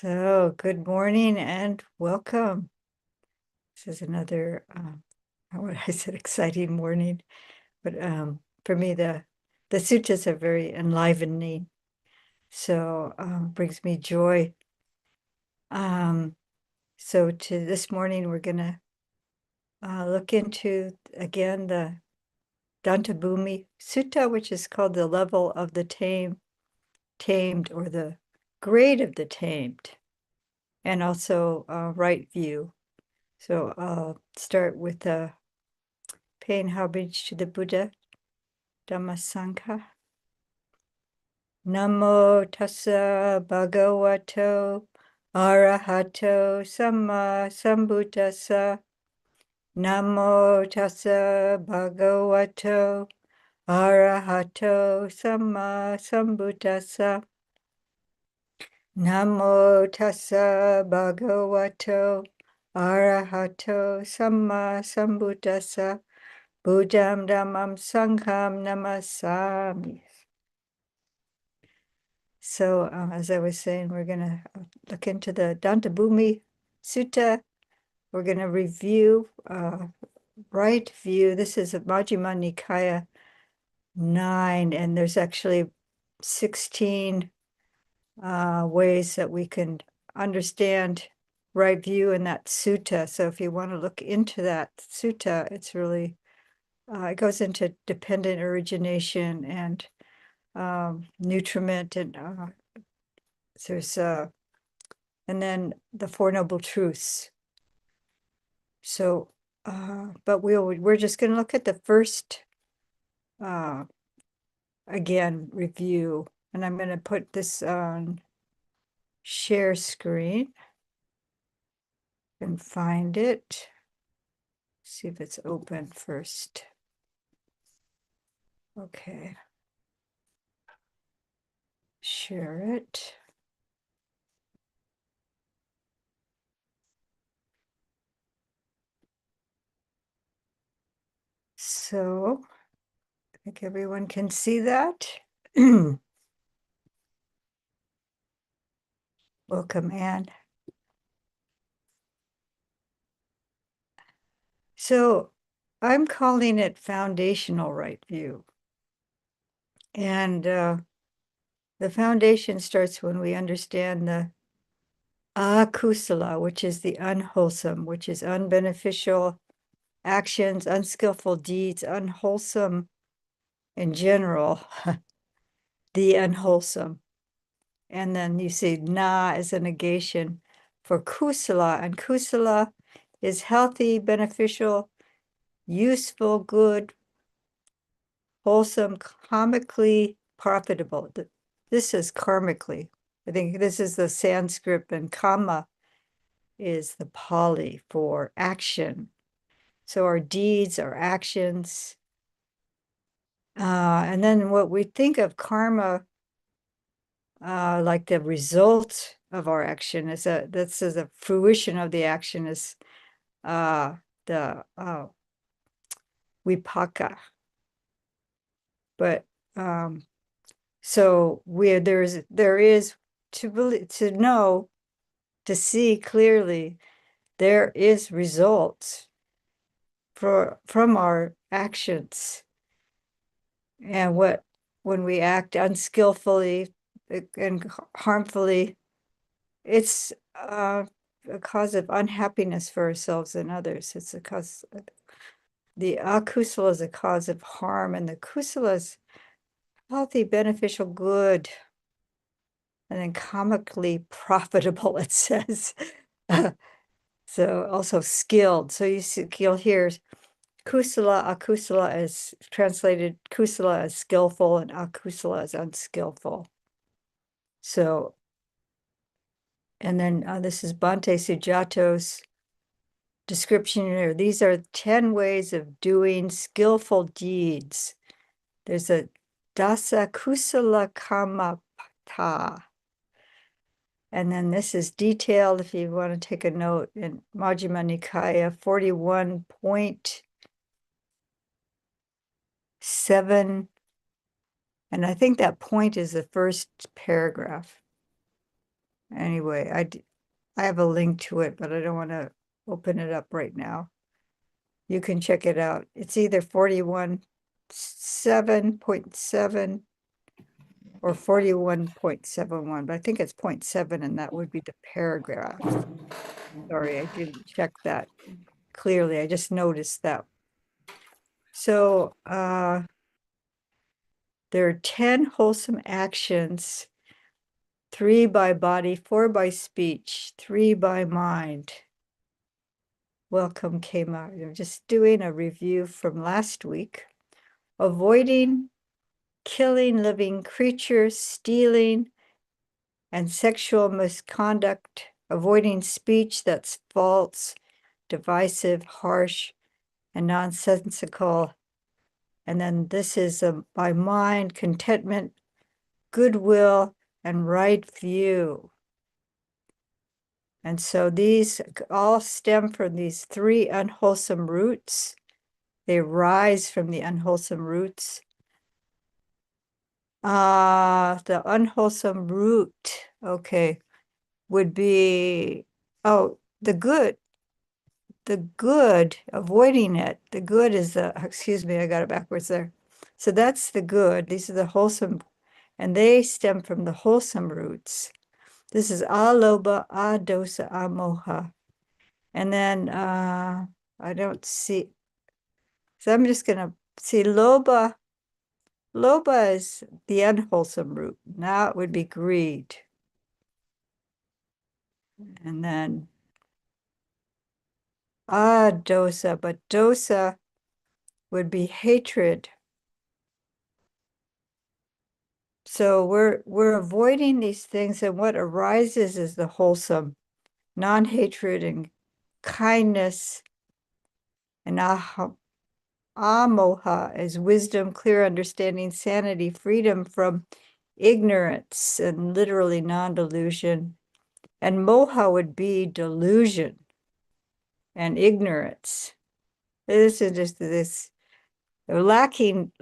So, good morning and welcome. This is another, what I said, exciting morning. But for me, the suttas are very enlivening. So, brings me joy. So to this morning, we're gonna look into again the Dantabhumi Sutta, which is called the level of the tamed, or the grade of the tamed, and also right view. So I'll start with paying homage to the Buddha, Dhammasangha. Namo tassa bhagavato arahato samma sambuddhassa. Namo tassa bhagavato arahato samma sambuddhassa. Namo tassa bhagavato arahato samma sambuddhassa. Buddham Dhammam Sangham Namasami. So, as I was saying, we're going to look into the Dantabhumi Sutta. We're going to review right view. This is a Majjhima Nikaya 9, and there's actually 16 ways that we can understand right view in that sutta. So if you want to look into that sutta, it's really it goes into dependent origination and nutriment, and there's and then the Four Noble Truths. So, but we're just going to look at the first again review, and I'm going to put this on share screen and find it. See if it's open first. Okay. Share it. So, I think everyone can see that. Welcome, Anne. So, I'm calling it foundational right view. And the foundation starts when we understand the akusala, which is the unwholesome, which is unbeneficial actions, unskillful deeds, unwholesome in general, the unwholesome. And then you see na as a negation for kusala, and kusala is healthy, beneficial, useful, good, wholesome, karmically profitable. This is karmically. I think this is the Sanskrit, and kama is the Pali for action. So our deeds, our actions. And then what we think of karma, like the result of our action, this is a fruition of the action, is the vipaka. But so there is to believe, to know, to see clearly, there is results from our actions. And when we act unskillfully and harmfully, it's a cause of unhappiness for ourselves and others. It's a cause. The akusala is a cause of harm, and the kusala is healthy, beneficial, good, and then comically profitable, it says. So also skilled. So you'll hear kusala, akusala is translated, kusala as skillful and akusala as unskillful. So, and then this is Bhante Sujato's description here. These are 10 ways of doing skillful deeds. There's a dasa kusala kamapata. And then this is detailed if you want to take a note in Majjhima Nikaya 41.7. And I think that point is the first paragraph. Anyway, I have a link to it, but I don't want to open it up right now. You can check it out. It's either 41.7.7 or 41.71, but I think it's 0.7, and that would be the paragraph. Sorry, I didn't check that clearly. I just noticed that. So there are 10 wholesome actions, 3 by body, 4 by speech, 3 by mind. Welcome, Kema. I'm just doing a review from last week. Avoiding killing living creatures, stealing, and sexual misconduct, avoiding speech that's false, divisive, harsh, and nonsensical. And then this is by mind, contentment, goodwill, and right view. And so these all stem from these 3 unwholesome roots. They rise from the unwholesome roots. The unwholesome root, okay, would be, oh, the good, avoiding it. The good is excuse me, I got it backwards there. So that's the good. These are the wholesome, and they stem from the wholesome roots. This is aloba, adosa, amoha. And then I don't see, so I'm just going to see loba. Loba is the unwholesome root. Now it would be greed. And then dosa, but dosa would be hatred. So we're avoiding these things, and what arises is the wholesome, non-hatred and kindness, and amoha is wisdom, clear understanding, sanity, freedom from ignorance, and literally non-delusion. And moha would be delusion and ignorance. This is just this lacking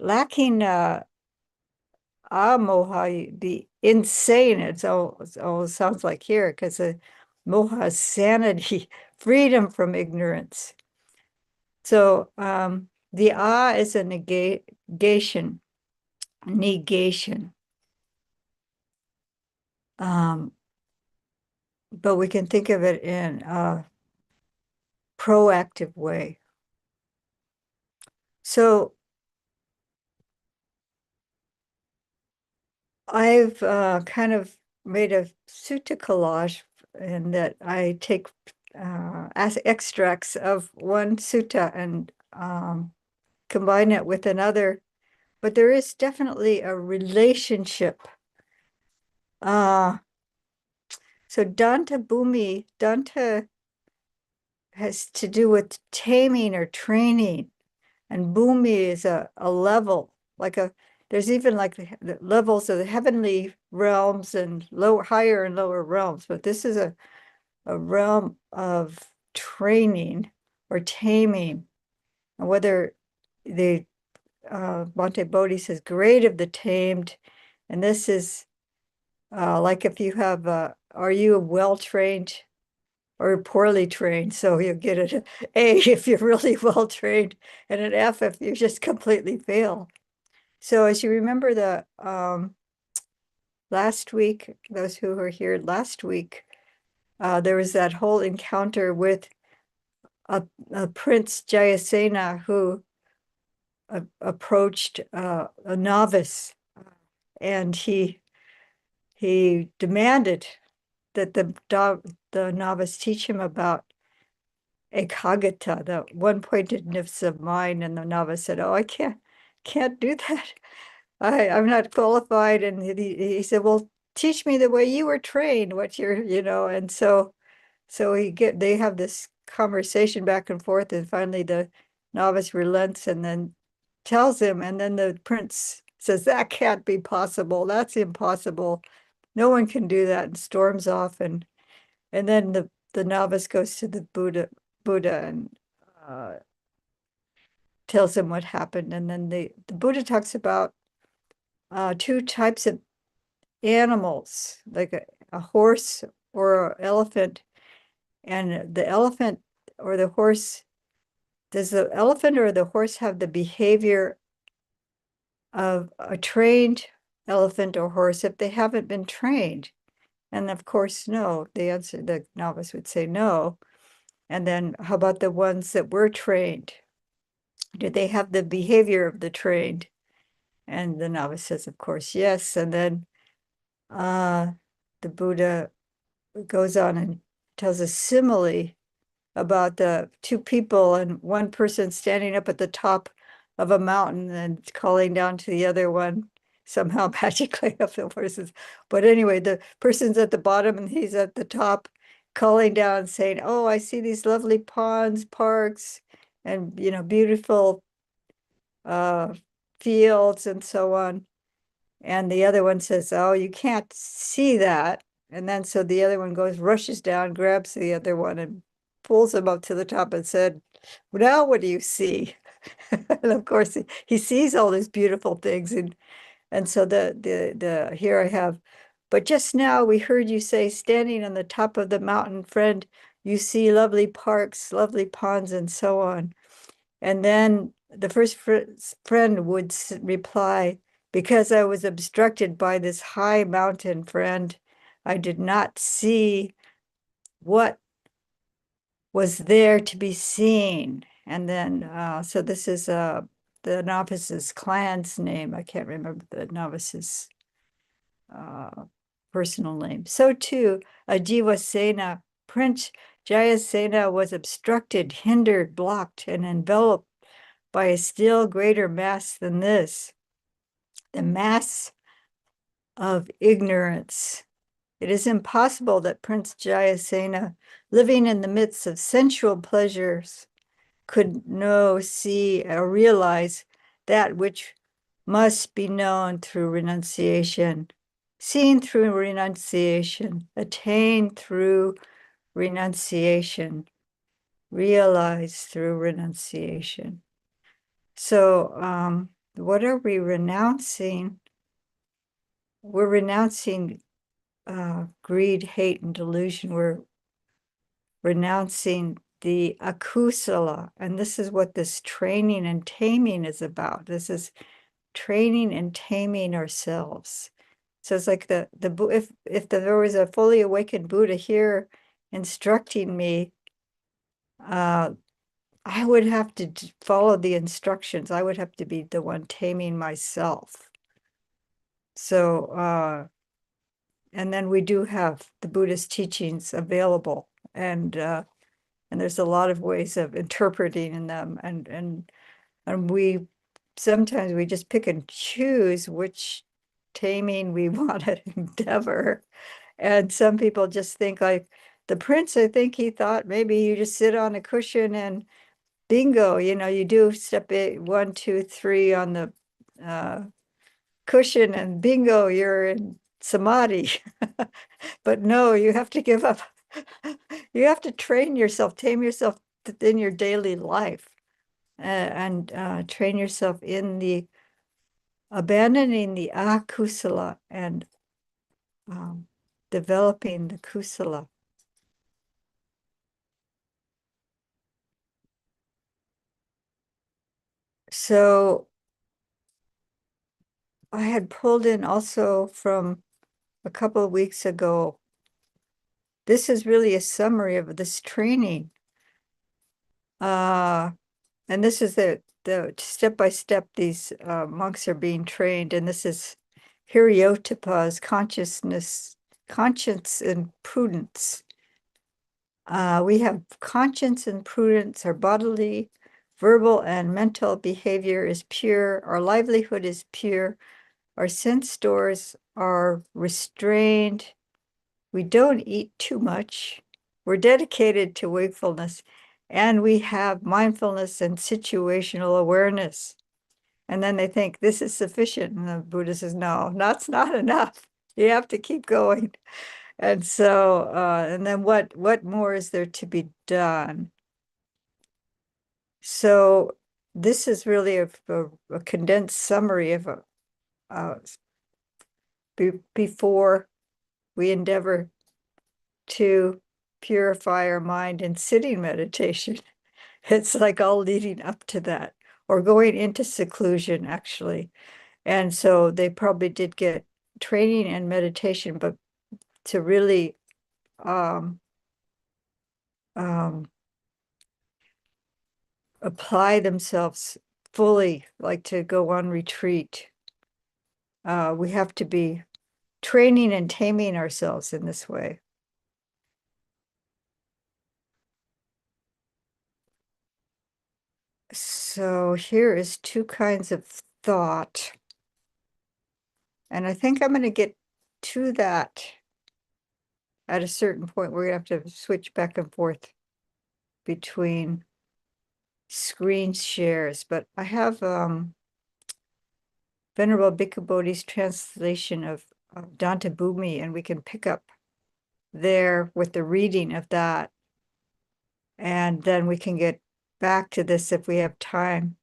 moha, the insane. It always sounds like here, because moha is sanity, freedom from ignorance. So the is a negation. But we can think of it in a proactive way. So I've kind of made a sutta collage in that I take as extracts of one sutta and combine it with another, but there is definitely a relationship. So Danta has to do with taming or training, and Bhumi is a level, there's even like the levels of the heavenly realms and higher and lower realms, but this is a realm of training or taming. And whether the Bhante Bodhi says, great of the tamed, and this is like if you have, are you well-trained or poorly trained? So you get an A if you're really well-trained, and an F if you just completely fail. So as you remember the last week, those who were here last week, there was that whole encounter with a Prince Jayasena who approached a novice, and he demanded that the novice teach him about ekagata, the one-pointedness of mind. And the novice said, "Oh, I can't do that. I'm not qualified." And he said, "Well, teach me the way you were trained, what you're, and so they have this conversation back and forth, and finally the novice relents and then tells him, and then the prince says, "That can't be possible. That's impossible. No one can do that," and storms off. And then the novice goes to the Buddha and tells him what happened. And then the Buddha talks about 2 types of animals, like a horse or an elephant, and the elephant or the horse, does the elephant or the horse have the behavior of a trained elephant or horse if they haven't been trained? And of course, no. The novice would say no. And then how about the ones that were trained? Do they have the behavior of the trained? And the novice says, of course, yes. And then the Buddha goes on and tells a simile about the two people and one person standing up at the top of a mountain and calling down to the other one, somehow magically up the horses. But anyway, the person's at the bottom and he's at the top, calling down, saying, "Oh, I see these lovely ponds, parks, and beautiful fields and so on." And the other one says, "Oh, you can't see that." And then so the other one goes, rushes down, grabs the other one and pulls him up to the top and said, "Well, now what do you see?" And of course he sees all these beautiful things. And so the here I have, "But just now we heard you say, standing on the top of the mountain, friend, you see lovely parks, lovely ponds, and so on." And then the first friend would reply, "Because I was obstructed by this high mountain, friend, I did not see what was there to be seen." And then, so this is the novice's clan's name. I can't remember the novice's personal name. So too, Ajivasena, Prince Jayasena was obstructed, hindered, blocked, and enveloped by a still greater mass than this, the mass of ignorance. It is impossible that Prince Jayasena, living in the midst of sensual pleasures, could know, see, or realize that which must be known through renunciation, seen through renunciation, attained through renunciation, realized through renunciation. So, what are we renouncing? We're renouncing greed, hate, and delusion. We're renouncing the akusala. And this is what this training and taming is about. This is training and taming ourselves. So it's like if there was a fully awakened Buddha here instructing me, I would have to follow the instructions. I would have to be the one taming myself. So, and then we do have the Buddhist teachings available, and there's a lot of ways of interpreting them, and we sometimes we just pick and choose which taming we want to endeavor. And some people just think like the prince, I think he thought maybe you just sit on a cushion and bingo, you do step 1, 2, 3 on the cushion and bingo, you're in samadhi. But no, you have to give up. You have to train yourself, tame yourself in your daily life, and train yourself in the abandoning the akusala and developing the kusala. So I had pulled in also from a couple of weeks ago. This is really a summary of this training. And this is the step by step these monks are being trained. And this is Hiriotapa's conscience and prudence. We have conscience and prudence. Our bodily, verbal, and mental behavior is pure. Our livelihood is pure. Our sense stores are restrained. We don't eat too much. We're dedicated to wakefulness, and we have mindfulness and situational awareness. And then they think this is sufficient. And the Buddha says, no, that's not enough. You have to keep going. And so, and then what more is there to be done? So this is really a condensed summary of before we endeavor to purify our mind in sitting meditation. It's like all leading up to that, or going into seclusion, actually. And so they probably did get training and meditation, but to really um, um, apply themselves fully, like to go on retreat, we have to be training and taming ourselves in this way. So here is two kinds of thought. And I think I'm going to get to that at a certain point. We're going to have to switch back and forth between screen shares. But I have Venerable Bhikkhu Bodhi's translation of Dante Bhumi, and we can pick up there with the reading of that. And then we can get back to this if we have time.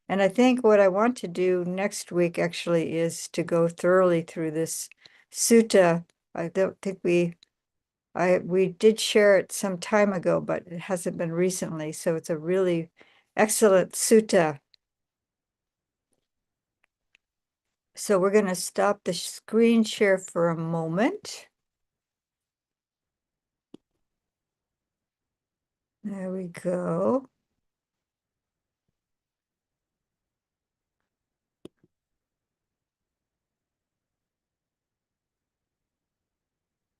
And I think what I want to do next week actually is to go thoroughly through this sutta. I don't think we did share it some time ago, but it hasn't been recently. So it's a really excellent sutta. So we're going to stop the screen share for a moment. There we go.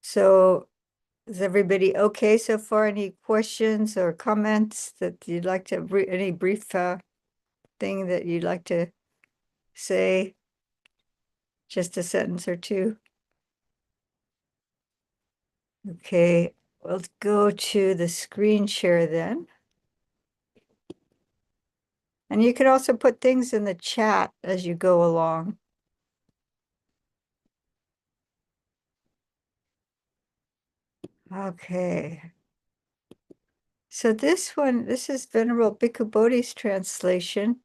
So is everybody okay so far? Any questions or comments that you'd like to, any brief thing that you'd like to say? Just a sentence or two. Okay, let's go to the screen share then. And you can also put things in the chat as you go along. Okay. So this one, this is Venerable Bhikkhu Bodhi's translation.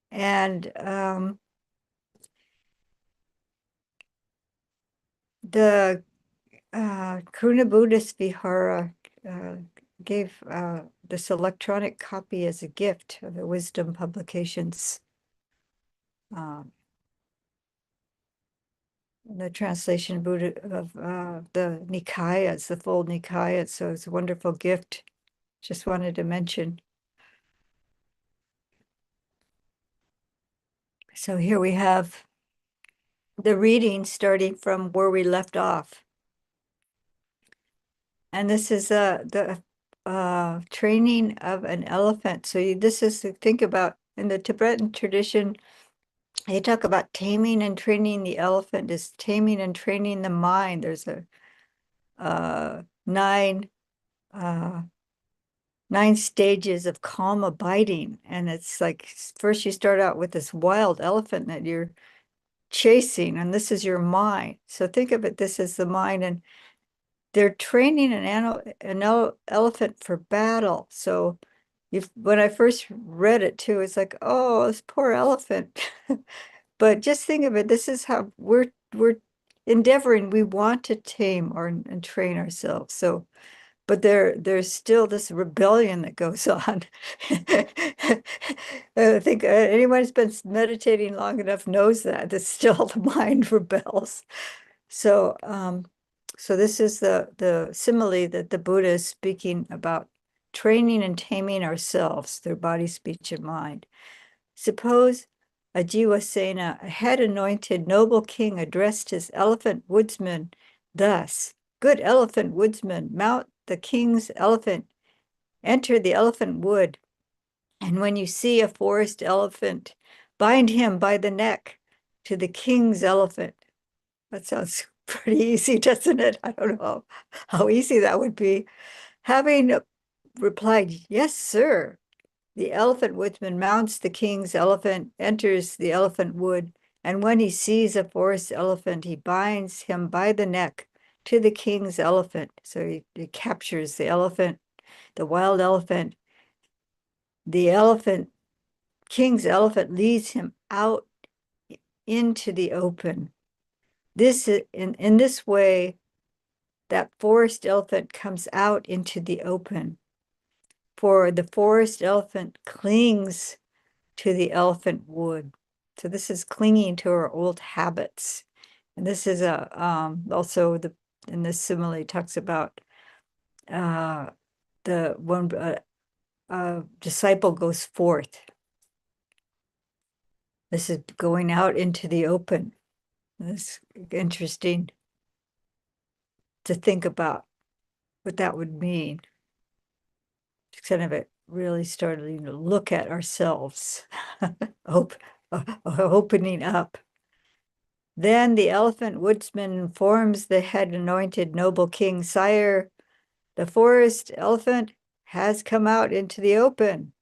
And the Karuna Buddhist Vihara gave this electronic copy as a gift of the Wisdom Publications. The translation Buddha of the Nikayas, the full Nikayas. So it's a wonderful gift. Just wanted to mention. So here we have the reading starting from where we left off. And this is the training of an elephant. So this is to think about in the Tibetan tradition. They talk about taming and training the elephant is taming and training the mind. There's a nine stages of calm abiding. And it's like, first you start out with this wild elephant that you're chasing, and this is your mind. So think of it, this is the mind, and they're training an elephant for battle. So when I first read it too, it's like, oh, this poor elephant. But just think of it, this is how we're endeavoring, we want to tame and train ourselves. So but there's still this rebellion that goes on. I think anyone who's been meditating long enough knows that still the mind rebels. So so this is the simile that the Buddha is speaking about, training and taming ourselves through body, speech, and mind. Suppose a Jivasena, a head-anointed noble king, addressed his elephant woodsman thus: "Good elephant woodsman, mount the king's elephant, enter the elephant wood, and when you see a forest elephant, bind him by the neck to the king's elephant." That sounds pretty easy, doesn't it? I don't know how easy that would be. Having replied, "Yes, sir," the elephant woodsman mounts the king's elephant, enters the elephant wood, and when he sees a forest elephant, he binds him by the neck to the king's elephant. So he captures the elephant, the wild elephant. The king's elephant leads him out into the open. This is in this way, that forest elephant comes out into the open. For the forest elephant clings to the elephant wood. So this is clinging to our old habits. And this is also in this simile talks about the one disciple goes forth. This is going out into the open. It's interesting to think about what that would mean. It's kind of really starting to look at ourselves, opening up. Then the elephant woodsman informs the head anointed noble king, "Sire, the forest elephant has come out into the open."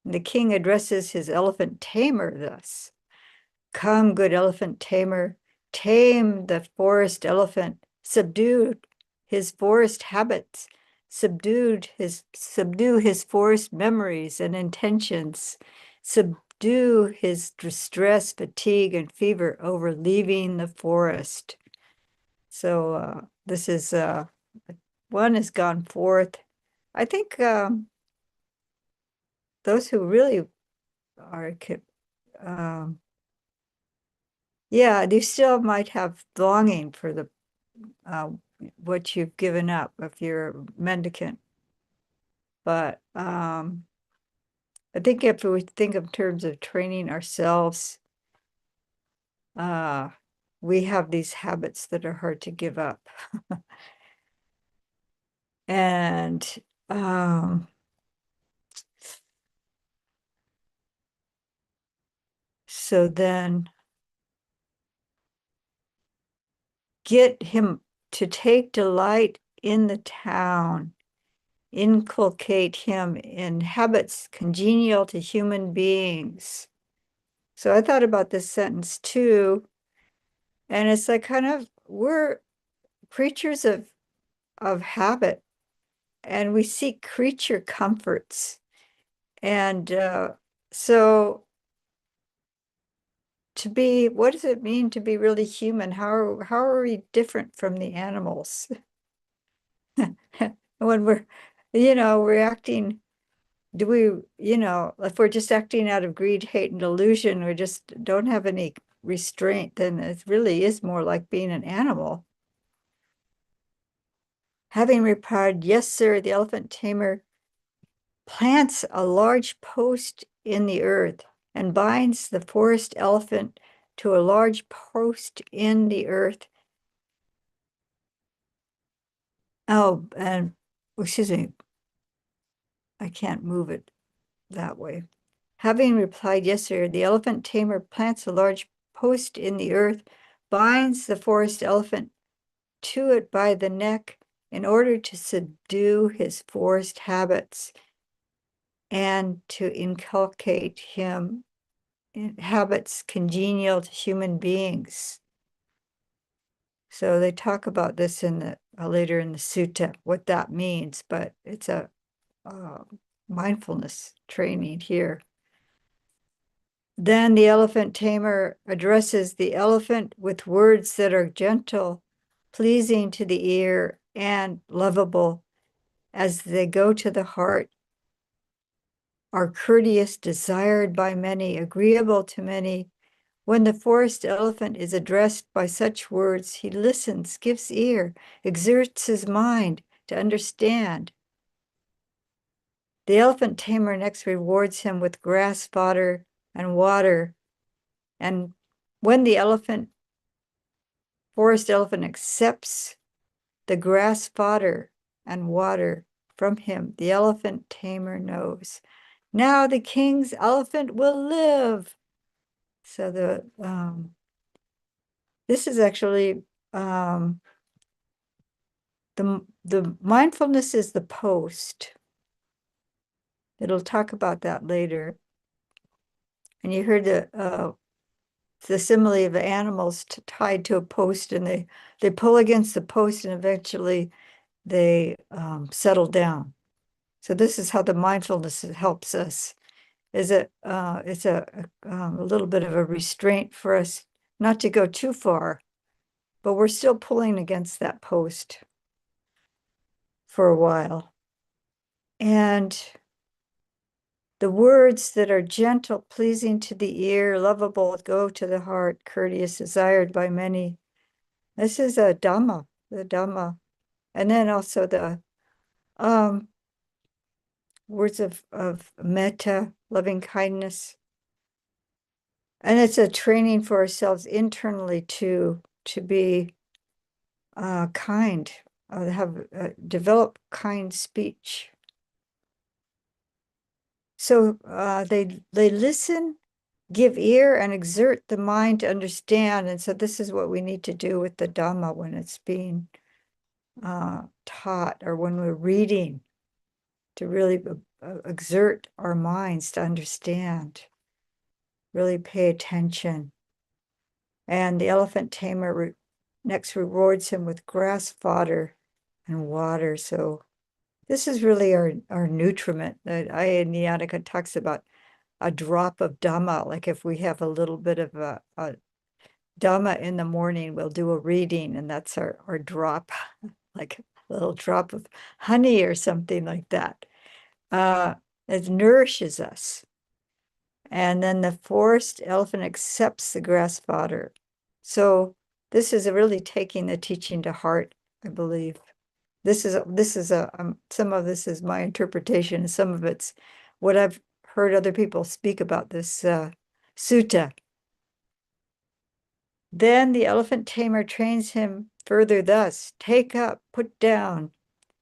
And the king addresses his elephant tamer thus: "Come, good elephant tamer, tame the forest elephant, subdue his forest habits, subdue his forest memories and intentions, subdue his distress, fatigue, and fever over leaving the forest." So this is one has gone forth. I think those who really are yeah, you still might have longing for the what you've given up if you're mendicant. But I think if we think in terms of training ourselves, we have these habits that are hard to give up. And so then get him to take delight in the town, inculcate him in habits congenial to human beings. So I thought about this sentence too, and it's like kind of we're creatures of habit, and we seek creature comforts. And so to be, what does it mean to be really human? How are we different from the animals? When we're acting, do we, if we're just acting out of greed, hate, and delusion, we just don't have any restraint, then it really is more like being an animal. Having replied, "Yes, sir," the elephant tamer plants a large post in the earth and binds the forest elephant to a large post in the earth. Oh, and excuse me, I can't move it that way. Having replied, "Yes, sir," the elephant tamer plants a large post in the earth, binds the forest elephant to it by the neck in order to subdue his forest habits and to inculcate him in habits congenial to human beings. So they talk about this in the later in the sutta, what that means, but it's a mindfulness training here. Then the elephant tamer addresses the elephant with words that are gentle, pleasing to the ear, and lovable as they go to the heart, are courteous, desired by many, agreeable to many. When the forest elephant is addressed by such words, he listens, gives ear, exerts his mind to understand. The elephant tamer next rewards him with grass, fodder, and water. And when the forest elephant accepts the grass, fodder, and water from him, the elephant tamer knows, now the king's elephant will live. So this is actually the mindfulness is the post. It'll talk about that later. And you heard the simile of animals tied to a post, and they pull against the post, and eventually they settle down. So this is how the mindfulness helps us. It's a little bit of a restraint for us not to go too far but we're still pulling against that post for a while. And the words that are gentle, pleasing to the ear, lovable, go to the heart, courteous, desired by many. This is a Dhamma, the Dhamma. And then also the words of metta, loving kindness. And it's a training for ourselves internally to be kind, have develop kind speech. So they listen, give ear, and exert the mind to understand. And so this is what we need to do with the Dhamma when it's being taught or when we're reading, to really exert our minds to understand, really pay attention. And the elephant tamer next rewards him with grass fodder and water. So this is really our nutriment. Ayya Niyataka talks about a drop of Dhamma. Like if we have a little bit of a Dhamma in the morning, we'll do a reading, and that's our drop, like a little drop of honey or something like that. It nourishes us. And then the forest elephant accepts the grass fodder. So this is really taking the teaching to heart, I believe. This is some of this is my interpretation, some of it's what I've heard other people speak about this sutta. Then the elephant tamer trains him further thus: take up, put down.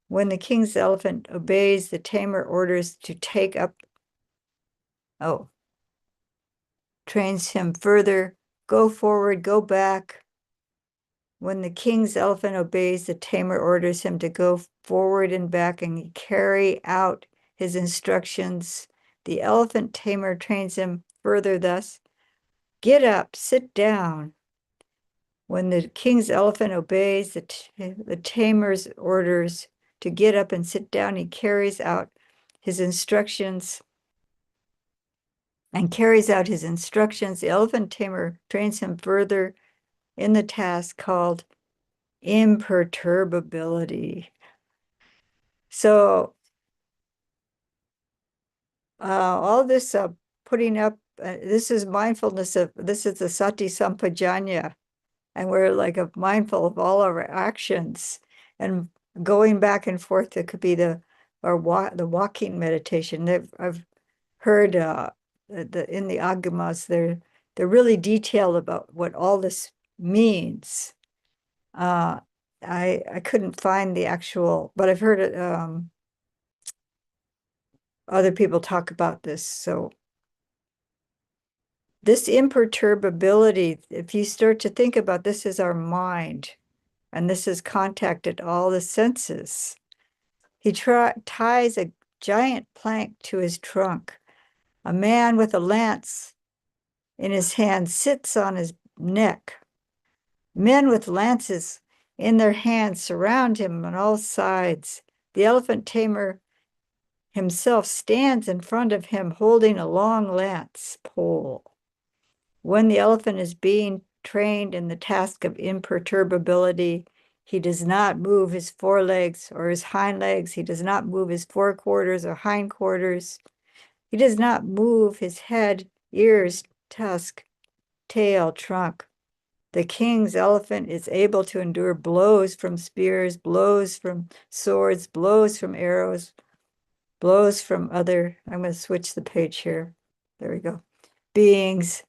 When the king's elephant obeys, the tamer orders to take up. Oh, trains him further, go forward, go back. When the king's elephant obeys, the tamer orders him to go forward and back and carry out his instructions. The elephant tamer trains him further thus: get up, sit down. When the king's elephant obeys the tamer's orders to get up and sit down, he carries out his instructions. The elephant tamer trains him further in the task called imperturbability. So all this putting up, this is mindfulness this is the sati sampajanya, and we're like mindful of all our actions and going back and forth. It could be the walking meditation. I've heard in the agamas, they're really detailed about what all this means. I couldn't find the actual, but I've heard it, other people talk about this. So this imperturbability, if you start to think about this, is our mind, and this has contacted all the senses. He ties a giant plank to his trunk. A man with a lance in his hand sits on his neck. Men with lances in their hands surround him on all sides. The elephant tamer himself stands in front of him holding a long lance pole. When the elephant is being trained in the task of imperturbability, he does not move his forelegs or his hind legs. He does not move his forequarters or hindquarters. He does not move his head, ears, tusk, tail, trunk. The king's elephant is able to endure blows from spears, blows from swords, blows from arrows, blows from other, I'm going to switch the page here. There we go. Beings,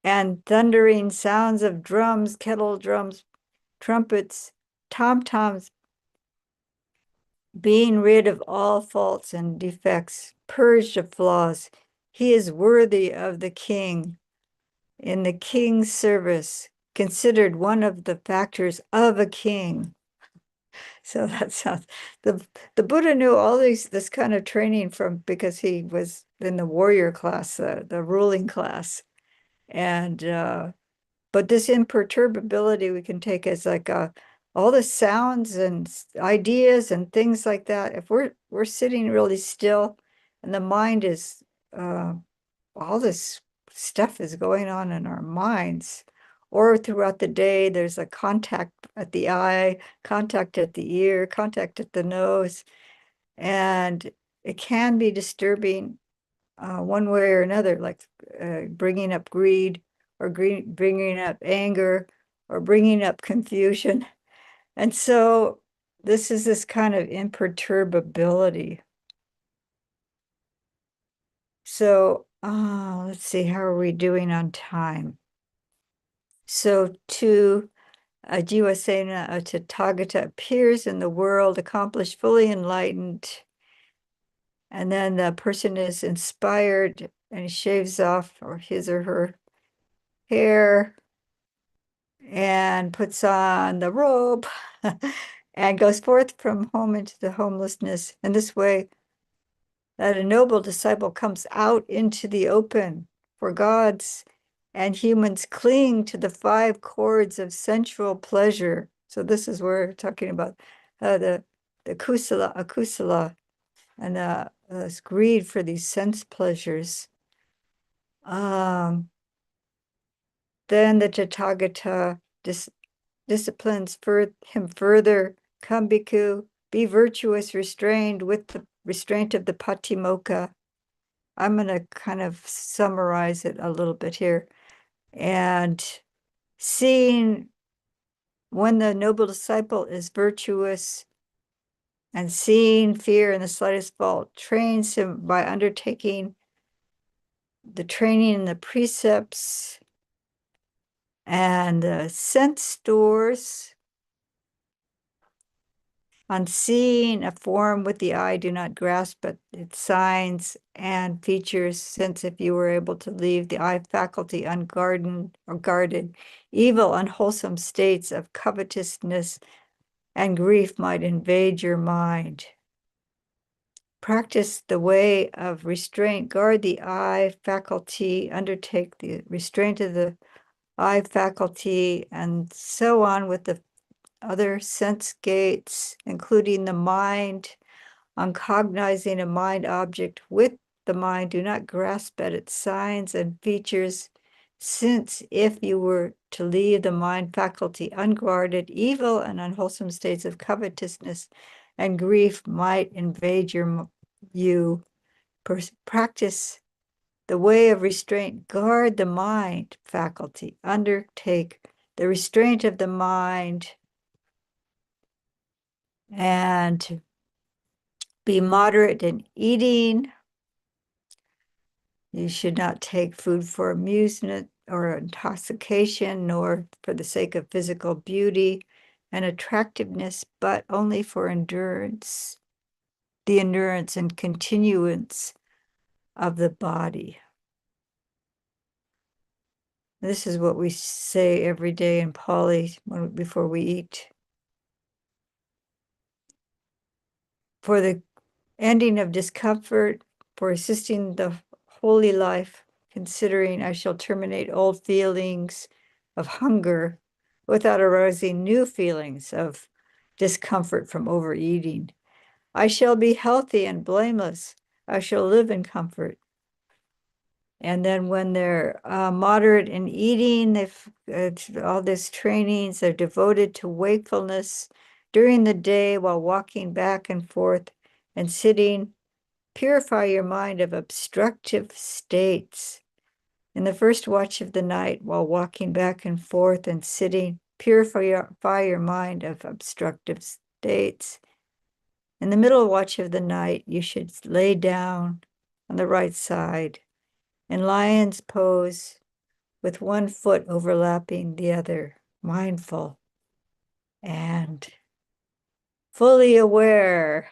and thundering sounds of drums, kettle drums, trumpets, tom-toms, being rid of all faults and defects, purged of flaws. He is worthy of the king, in the king's service, considered one of the factors of a king. So that sounds, the Buddha knew all this kind of training because he was in the warrior class, the ruling class. And but this imperturbability we can take as like all the sounds and ideas and things like that. If we're sitting really still, and the mind is all this stuff is going on in our minds, or throughout the day, there's a contact at the eye, contact at the ear, contact at the nose, and it can be disturbing one way or another, like bringing up greed or bringing up anger or bringing up confusion. And so this is this kind of imperturbability. So let's see, how are we doing on time? So to Jivasena Tathagata appears in the world, accomplished, fully enlightened, and then the person is inspired and he shaves off or his or her hair and puts on the robe and goes forth from home into the homelessness. And this way, that a noble disciple comes out into the open, for gods and humans cling to the five cords of sensual pleasure. So this is where we're talking about the kusala, akusala, and this greed for these sense pleasures. Then the Tathagata disciplines him further. Come, bhikkhu, be virtuous, restrained with the restraint of the patimokkha. I'm going to kind of summarize it a little bit here. And seeing when the noble disciple is virtuous and seeing fear in the slightest fault, trains him by undertaking the training in the precepts and the sense stores. On seeing a form with the eye, do not grasp but its signs and features, since if you were able to leave the eye faculty unguarded or guarded, evil, unwholesome states of covetousness and grief might invade your mind. Practice the way of restraint, guard the eye faculty, undertake the restraint of the eye faculty, and so on with the other sense gates, including the mind. On cognizing a mind object with the mind, do not grasp at its signs and features, since if you were to leave the mind faculty unguarded, evil and unwholesome states of covetousness and grief might invade you. Practice the way of restraint, guard the mind faculty, undertake the restraint of the mind, and be moderate in eating. You should not take food for amusement or intoxication, nor for the sake of physical beauty and attractiveness, but only for endurance, the endurance and continuance of the body. This is what we say every day in Pali before we eat. For the ending of discomfort, for assisting the holy life, considering I shall terminate old feelings of hunger without arousing new feelings of discomfort from overeating. I shall be healthy and blameless. I shall live in comfort. And then when they're moderate in eating, they've all this trainings, they're devoted to wakefulness during the day while walking back and forth and sitting. Purify your mind of obstructive states. In the first watch of the night, while walking back and forth and sitting, purify your mind of obstructive states. In the middle watch of the night, you should lay down on the right side in lion's pose with one foot overlapping the other, mindful and fully aware.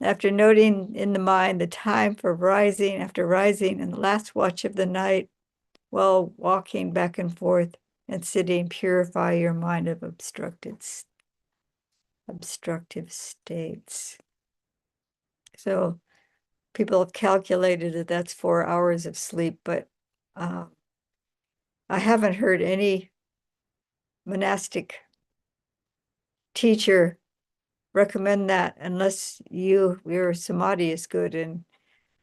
After noting in the mind the time for rising, after rising in the last watch of the night, while walking back and forth and sitting, purify your mind of obstructive states. So people have calculated that that's 4 hours of sleep, but I haven't heard any monastic teacher recommend that unless your samadhi is good and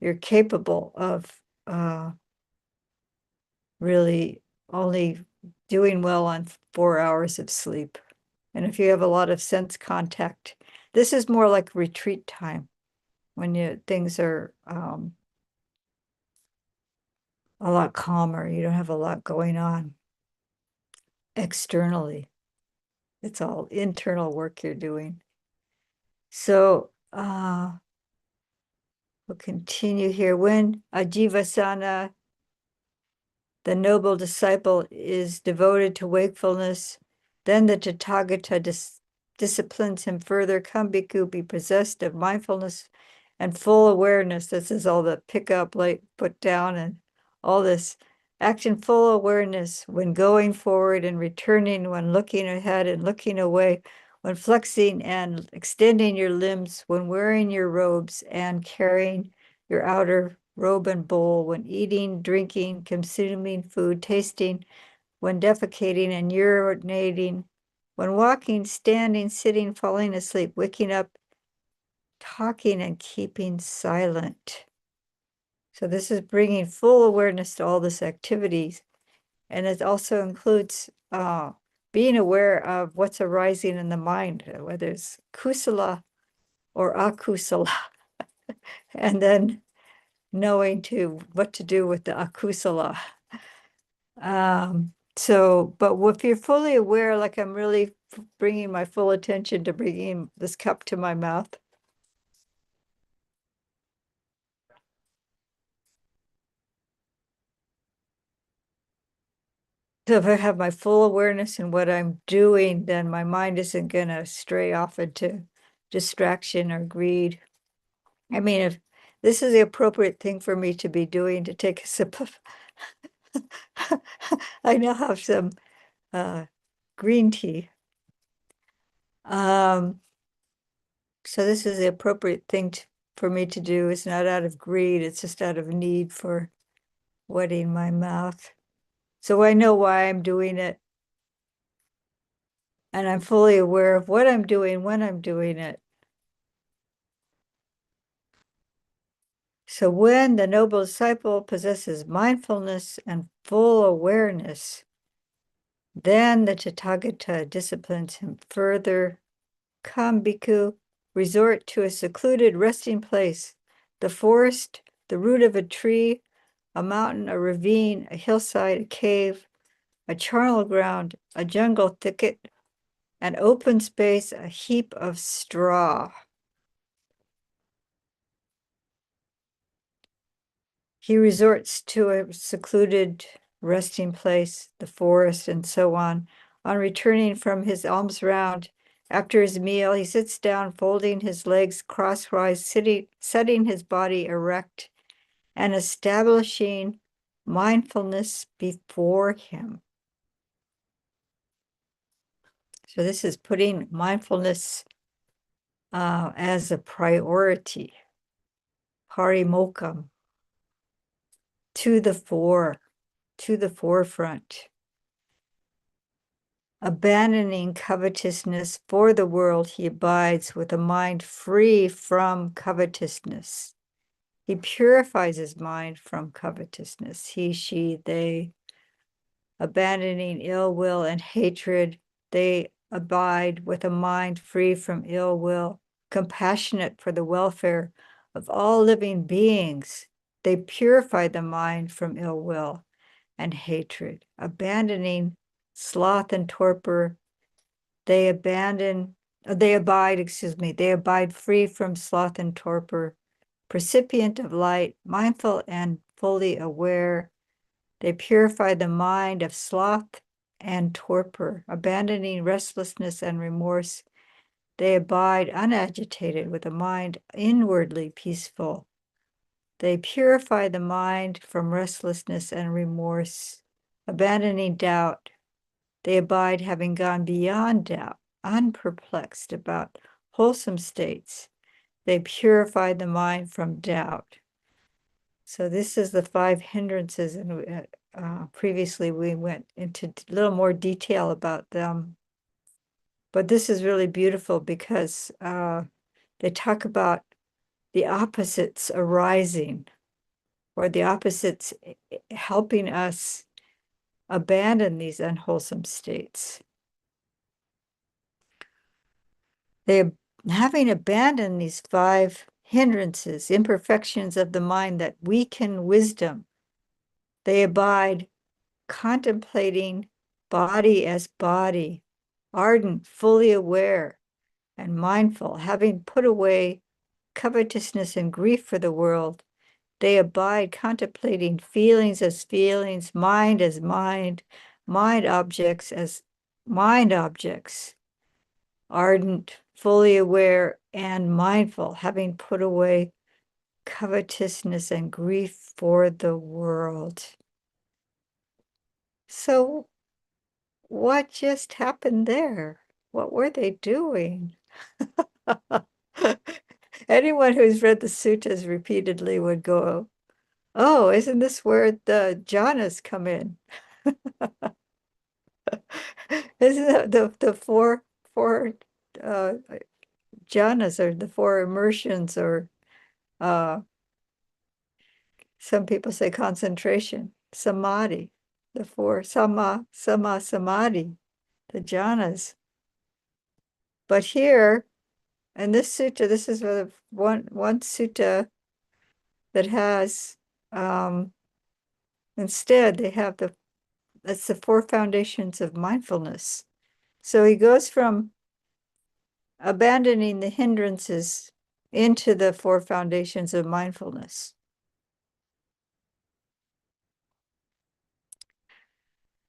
you're capable of really only doing well on 4 hours of sleep. And if you have a lot of sense contact, this is more like retreat time when things are a lot calmer. You don't have a lot going on externally. It's all internal work you're doing. So we'll continue here. When Ajivasana, the noble disciple, is devoted to wakefulness, then the Tathagata disciplines him further. Come, bhikkhu, be possessed of mindfulness and full awareness. This is all the pick up, like put down, and all this action, full awareness when going forward and returning, when looking ahead and looking away, when flexing and extending your limbs, when wearing your robes and carrying your outer robe and bowl, when eating, drinking, consuming food, tasting, when defecating and urinating, when walking, standing, sitting, falling asleep, waking up, talking, and keeping silent. So this is bringing full awareness to all this activities. And it also includes being aware of what's arising in the mind, whether it's kusala or akusala, and then knowing what to do with the akusala. But if you're fully aware, like I'm really bringing my full attention to bringing this cup to my mouth. So if I have my full awareness in what I'm doing, then my mind isn't going to stray off into distraction or greed. I mean, if this is the appropriate thing for me to be doing, to take a sip of, I now have some green tea. So this is the appropriate thing for me to do. It's not out of greed, it's just out of need for wetting my mouth. So I know why I'm doing it. And I'm fully aware of what I'm doing when I'm doing it. So when the noble disciple possesses mindfulness and full awareness, then the Tathagata disciplines him further. Come, bhikkhu, resort to a secluded resting place, the forest, the root of a tree, a mountain, a ravine, a hillside, a cave, a charnel ground, a jungle thicket, an open space, a heap of straw. He resorts to a secluded resting place, the forest, and so on. On returning from his alms round, after his meal, he sits down, folding his legs crosswise, setting his body erect, and establishing mindfulness before him. So this is putting mindfulness as a priority, parimokam, to the forefront. Abandoning covetousness for the world, he abides with a mind free from covetousness. He purifies his mind from covetousness. He, she, they, abandoning ill will and hatred, they abide with a mind free from ill will, compassionate for the welfare of all living beings. They purify the mind from ill will and hatred, abandoning sloth and torpor. They abide free from sloth and torpor, precipient of light, mindful and fully aware. They purify the mind of sloth and torpor, abandoning restlessness and remorse. They abide unagitated with a mind inwardly peaceful. They purify the mind from restlessness and remorse, abandoning doubt. They abide having gone beyond doubt, unperplexed about wholesome states. They purify the mind from doubt. So this is the 5 hindrances, and previously we went into a little more detail about them. But this is really beautiful because they talk about the opposites arising, or the opposites helping us abandon these unwholesome states. They, having abandoned these 5 hindrances, imperfections of the mind that weaken wisdom, they abide contemplating body as body, ardent, fully aware, and mindful, having put away covetousness and grief for the world. They abide contemplating feelings as feelings, mind as mind objects as mind objects, ardent, fully aware, and mindful, having put away covetousness and grief for the world. So, what just happened there? What were they doing? Anyone who's read the suttas repeatedly would go, oh, isn't this where the jhanas come in? Isn't it the four uh, jhanas, or the 4 immersions, or uh, some people say concentration, samadhi, the 4 samadhi, the jhanas. But here, in this sutta, this is one sutta that has, instead, they have that's the 4 foundations of mindfulness. So he goes from abandoning the hindrances into the 4 foundations of mindfulness.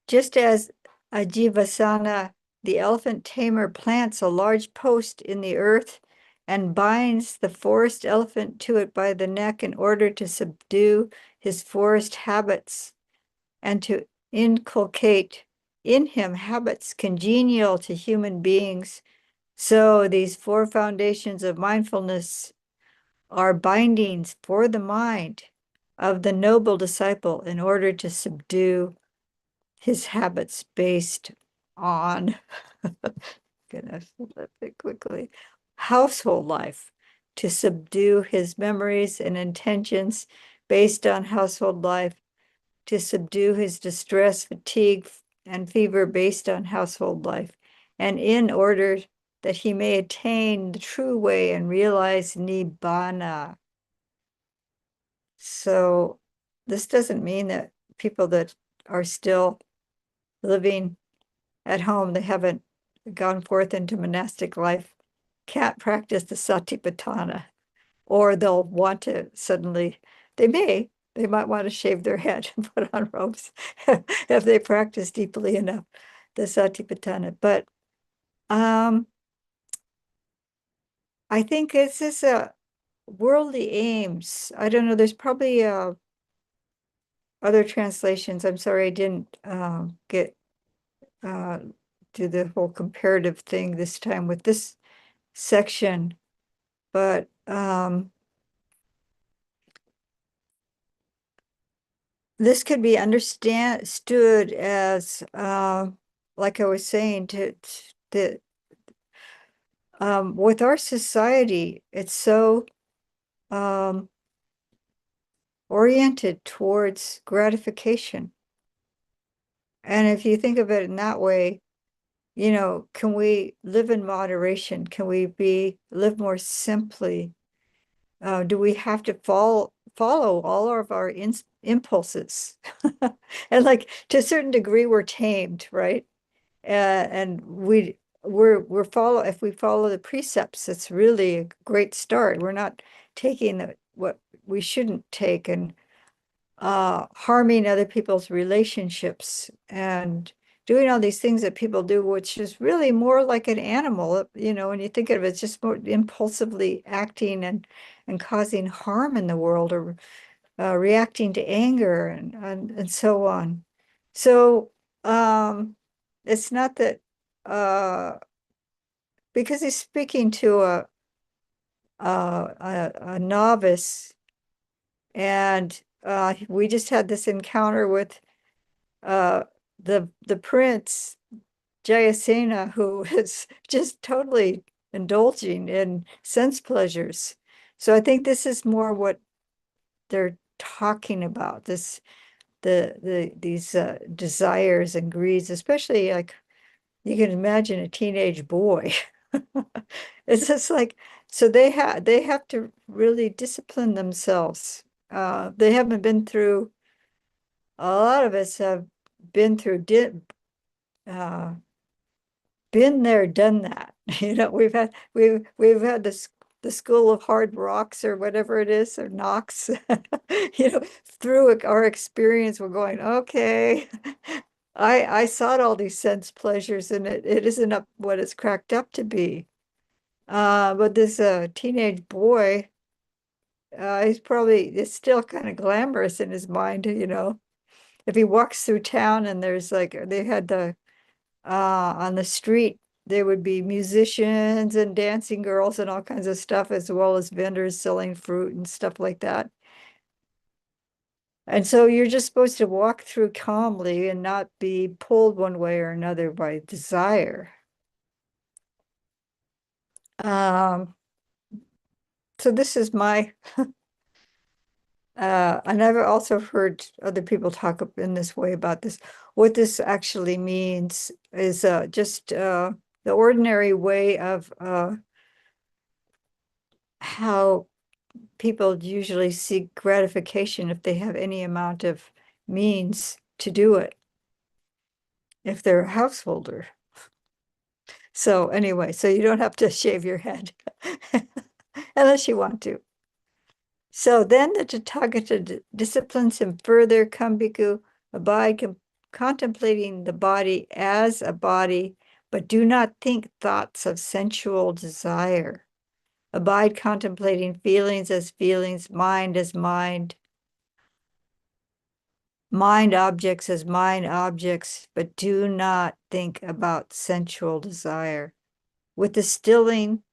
Just as a jivasana, the elephant tamer, plants a large post in the earth and binds the forest elephant to it by the neck in order to subdue his forest habits and to inculcate in him habits congenial to human beings, so these 4 foundations of mindfulness are bindings for the mind of the noble disciple in order to subdue his habits based on, gonna flip it quickly, household life, to subdue his memories and intentions based on household life, to subdue his distress, fatigue, and fever based on household life, and in order that he may attain the true way and realize nibbana. So this doesn't mean that people that are still living at home, they haven't gone forth into monastic life, can't practice the satipatthana, or they'll want to suddenly, they might want to shave their head and put on robes if they practice deeply enough the satipatthana. But I think this is a worldly aims. I don't know, there's probably other translations. I'm sorry I didn't get do the whole comparative thing this time with this section, but this could be understood as like I was saying, that with our society, it's so oriented towards gratification. And if you think of it in that way, you know, can we live in moderation? Can we live more simply? Do we have to follow all of our impulses? And like, to a certain degree, we're tamed, right? And we're follow if we follow the precepts, it's really a great start. We're not taking what we shouldn't take, and harming other people's relationships and doing all these things that people do, which is really more like an animal. You know, when you think of it, it's just more impulsively acting and causing harm in the world, or reacting to anger and so on. So it's not that because he's speaking to a novice, and we just had this encounter with the prince Jayasena, who is just totally indulging in sense pleasures. So I think this is more what they're talking about, this these desires and greeds, especially like you can imagine a teenage boy. It's just like, so they have to really discipline themselves. They haven't been through, a lot of us have been through, uh, been there, done that. We've had the school of hard rocks or whatever it is, or knocks. Through our experience, we're going, okay, I sought all these sense pleasures, and it isn't up what it's cracked up to be. But this teenage boy, it's still kind of glamorous in his mind. If he walks through town and there's like, they had on the street, there would be musicians and dancing girls and all kinds of stuff, as well as vendors selling fruit and stuff like that. And so you're just supposed to walk through calmly and not be pulled one way or another by desire. Um, so this is my, and I've also heard other people talk in this way about this. What this actually means is just the ordinary way of how people usually seek gratification if they have any amount of means to do it, if they're a householder. So anyway, so you don't have to shave your head unless you want to. So then the Tathagata disciplines him further. Come, bhikkhu, abide contemplating the body as a body, but do not think thoughts of sensual desire. Abide contemplating feelings as feelings, mind as mind, mind objects as mind objects, but do not think about sensual desire. With the stilling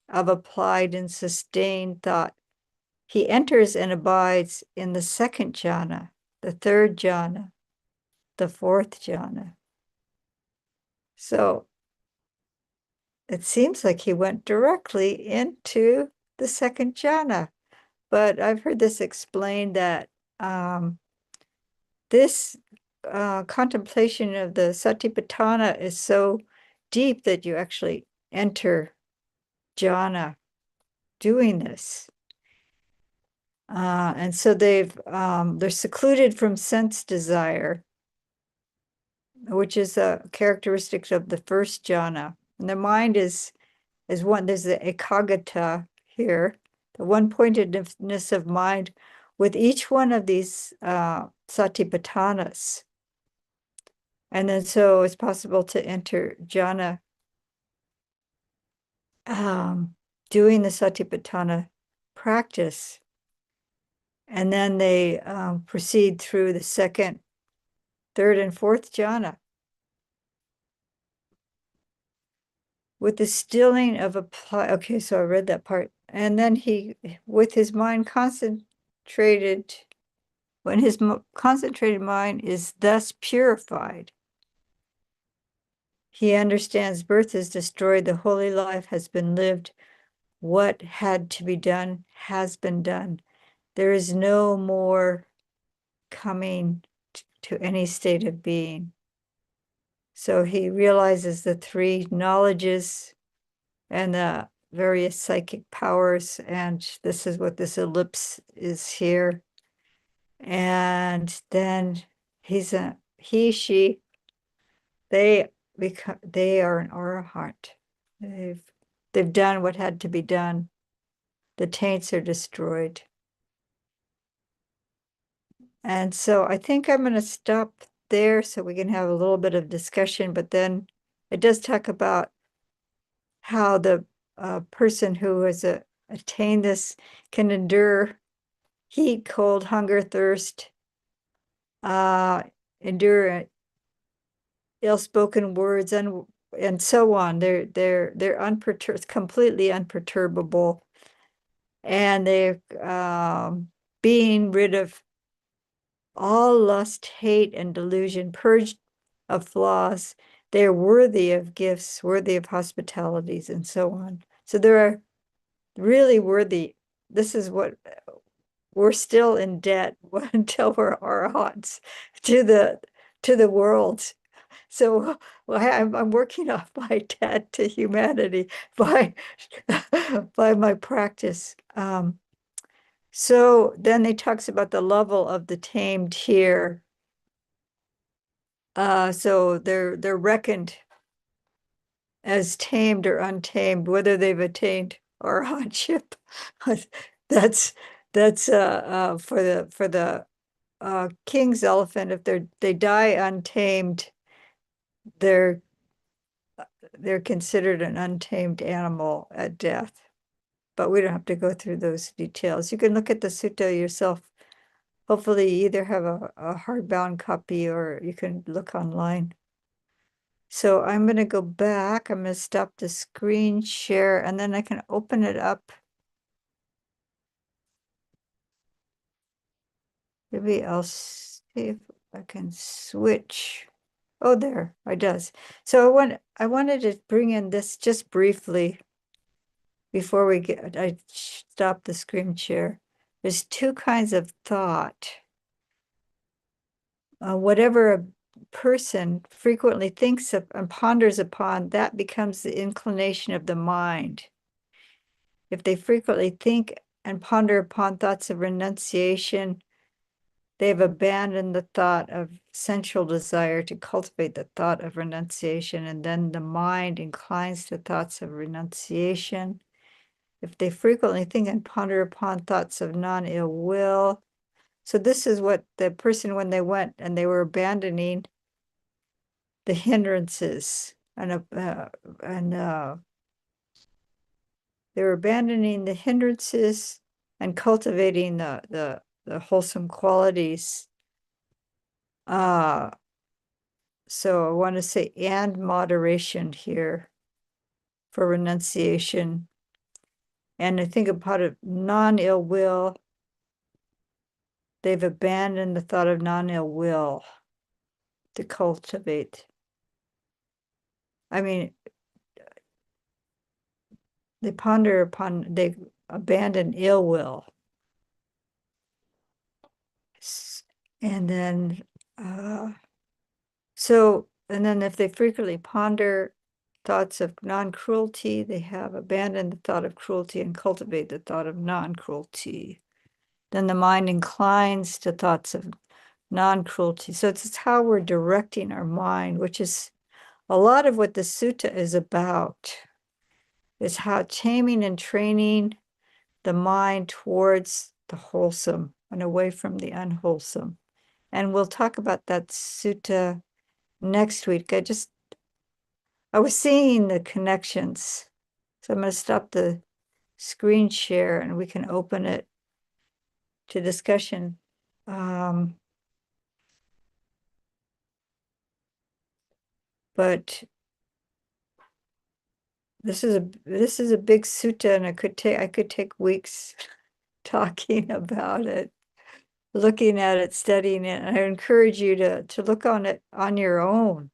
of applied and sustained thought, he enters and abides in the second jhana, the third jhana, the fourth jhana. So it seems like he went directly into the second jhana, but I've heard this explained that this contemplation of the satipatthana is so deep that you actually enter jhana doing this. And so they're secluded from sense desire, which is a characteristic of the first jhana. And the mind is one, there's the ekaggata here, the one-pointedness of mind with each one of these satipatthanas. And then so it's possible to enter jhana doing the satipatthana practice. And then they proceed through the second, third, and fourth jhana with the stilling of apply. Okay, so I read that part. And then he, with his mind concentrated, when his concentrated mind is thus purified, he understands birth is destroyed, the holy life has been lived, what had to be done has been done. There is no more coming to any state of being. So he realizes the three knowledges and the various psychic powers, and this is what this ellipse is here. And then she, they are an arahant. They've done what had to be done. The taints are destroyed. And so I think I'm going to stop there so we can have a little bit of discussion, but then it does talk about how the person who has attained this can endure heat, cold, hunger, thirst, endure ill-spoken words, and so on. They're completely unperturbable, and they're being rid of all lust, hate, and delusion, purged of flaws. They're worthy of gifts, worthy of hospitalities, and so on. So there are really worthy. This is what we're still in debt until we're arhats to the world. So well, I'm working off my debt to humanity by by my practice. So then they talks about the level of the tamed here. So they're reckoned as tamed or untamed, whether they've attained arhatship. That's for the king's elephant. If they die untamed, they're they're considered an untamed animal at death. But we don't have to go through those details. You can look at the sutta yourself. Hopefully you either have a hardbound copy or you can look online. So I'm going to go back. I'm going to stop the screen share and then I can open it up. Maybe I'll see if I can switch. Oh, there, it does. So I wanted to bring in this just briefly before I stop the screen share. There's two kinds of thought. Whatever a person frequently thinks of and ponders upon, that becomes the inclination of the mind. If they frequently think and ponder upon thoughts of renunciation, they have abandoned the thought of sensual desire to cultivate the thought of renunciation, and then the mind inclines to thoughts of renunciation. If they frequently think and ponder upon thoughts of non-ill will, so this is what the person, when they went and they were abandoning the hindrances and they were abandoning the hindrances and cultivating the wholesome qualities. So I want to say and moderation here for renunciation. And I think about it, non-ill will. They've abandoned the thought of non-ill will to cultivate. I mean, they abandon ill will. And then, and then if they frequently ponder thoughts of non-cruelty, they have abandoned the thought of cruelty and cultivate the thought of non-cruelty. Then the mind inclines to thoughts of non-cruelty. So it's how we're directing our mind, which is a lot of what the sutta is about, is how taming and training the mind towards the wholesome and away from the unwholesome. And we'll talk about that sutta next week. I was seeing the connections. So I'm going to stop the screen share and we can open it to discussion. But this is a big sutta, and I could take weeks talking about it, looking at it, studying it. And I encourage you to look on it on your own.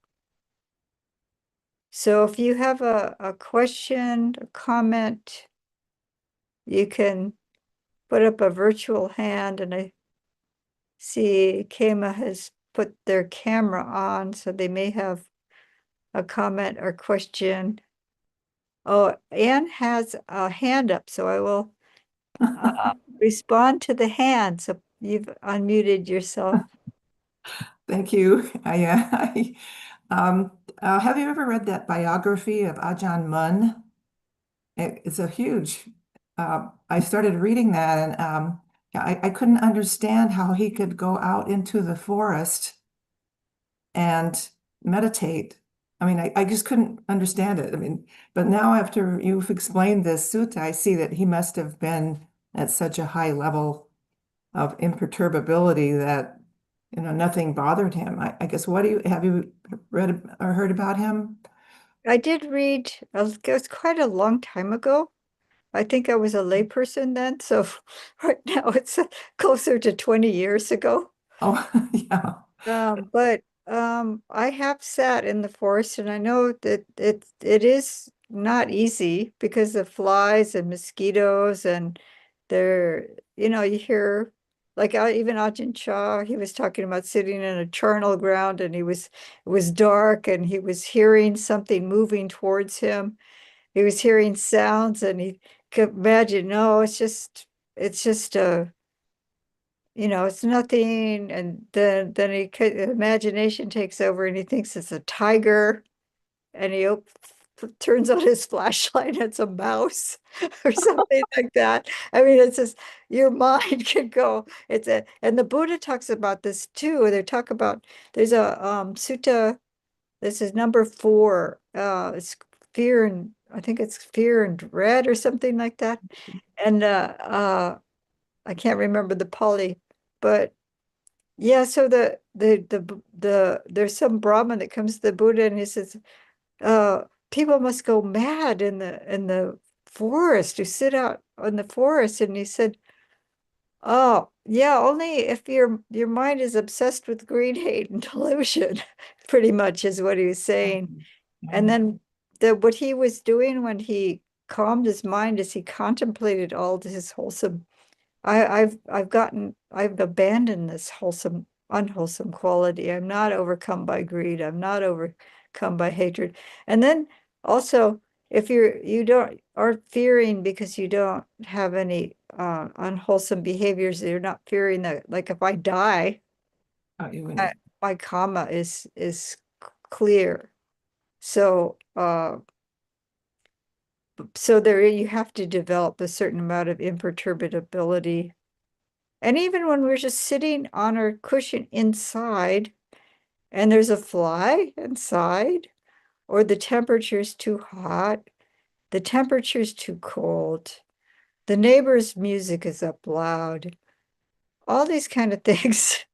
So if you have a question, a comment, you can put up a virtual hand, and I see Kema has put their camera on, so they may have a comment or question. Oh, Anne has a hand up, so I will respond to the hand. So you've unmuted yourself. Thank you. Have you ever read that biography of Ajahn Mun? It's a huge. I started reading that, and yeah, I couldn't understand how he could go out into the forest and meditate. I mean, I just couldn't understand it. I mean, but now after you've explained this sutta, I see that he must have been at such a high level of imperturbability that nothing bothered him. I guess have you read or heard about him? I did read, it was quite a long time ago. I think I was a layperson then, so right now it's closer to 20 years ago. Oh, yeah. But I have sat in the forest, and I know that it is not easy because of flies and mosquitoes, and There, you hear like even Ajahn Chah, he was talking about sitting in a charnel ground and it was dark and he was hearing something moving towards him. He was hearing sounds and he could imagine, no, it's just it's nothing. And then imagination takes over and he thinks it's a tiger and turns on his flashlight, it's a mouse or something like that. I mean, it's just your mind can go. And the Buddha talks about this too. They talk about there's a sutta. This is number 4. It's fear and I think it's fear and dread or something like that. And I can't remember the Pali, but yeah. So there's some Brahmin that comes to the Buddha and he says, people must go mad in the forest who sit out in the forest. And he said, oh, yeah, only if your mind is obsessed with greed, hate, and delusion, pretty much is what he was saying. And Oh, then what he was doing when he calmed his mind is he contemplated all this wholesome I've abandoned this unwholesome quality. I'm not overcome by greed. I'm not overcome by hatred. And then also, if you don't aren't fearing because you don't have any unwholesome behaviors, you're not fearing that, like if I die, you I, wouldn't. my karma is clear. So so there you have to develop a certain amount of imperturbability. And even when we're just sitting on our cushion inside and there's a fly inside, or the temperature's too hot, the temperature's too cold, the neighbor's music is up loud, all these kind of things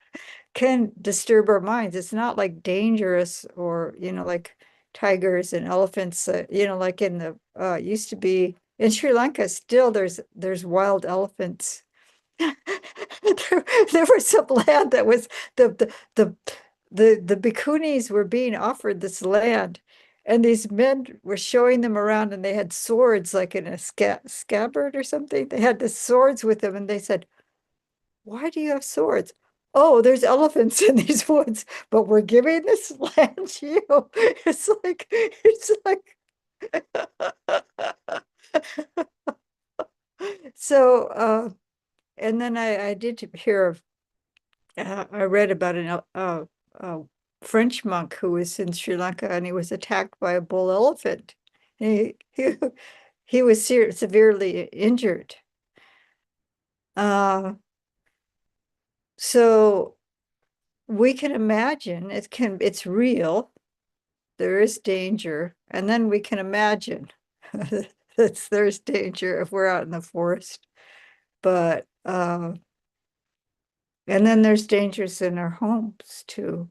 can disturb our minds. It's not like dangerous or, like tigers and elephants, like in the used to be in Sri Lanka, still there's wild elephants. There was some land that was the the bhikkhunis were being offered this land, and these men were showing them around, and they had swords like in a scabbard or something. They had the swords with them, and they said, "Why do you have swords?" Oh, there's elephants in these woods, but we're giving this land to you. It's like so. And then I did hear of I read about a French monk who was in Sri Lanka and he was attacked by a bull elephant. He he, he was severely injured. Uh, so we can imagine it's real. There is danger, and then we can imagine that there's danger if we're out in the forest. But and then there's dangers in our homes too.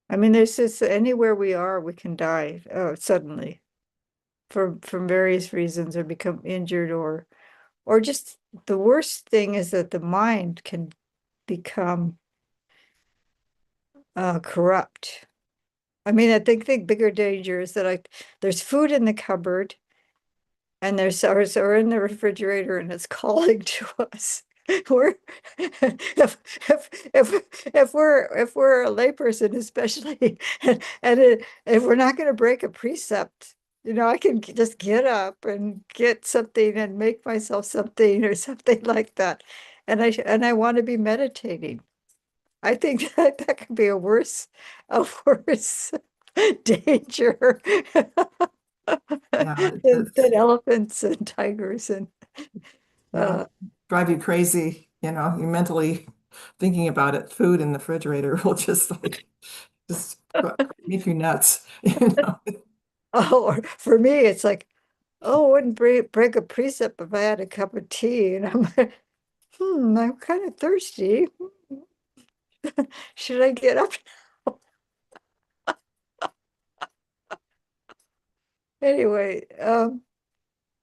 I mean, there's just anywhere we are, we can die suddenly from various reasons or become injured or just the worst thing is that the mind can become corrupt. I mean, I think bigger danger is that there's food in the cupboard and there's or in the refrigerator and it's calling to us. We're if we're a layperson, especially, if we're not going to break a precept, I can just get up and get something and make myself something or something like that, and I want to be meditating. I think that could be a worse danger Yeah, than elephants and tigers and yeah, uh, drive you crazy. You mentally thinking about it. Food in the refrigerator will just make you nuts. or for me, it's like, oh, I wouldn't break a precept if I had a cup of tea. And I'm like, I'm kind of thirsty. Should I get up now? Anyway,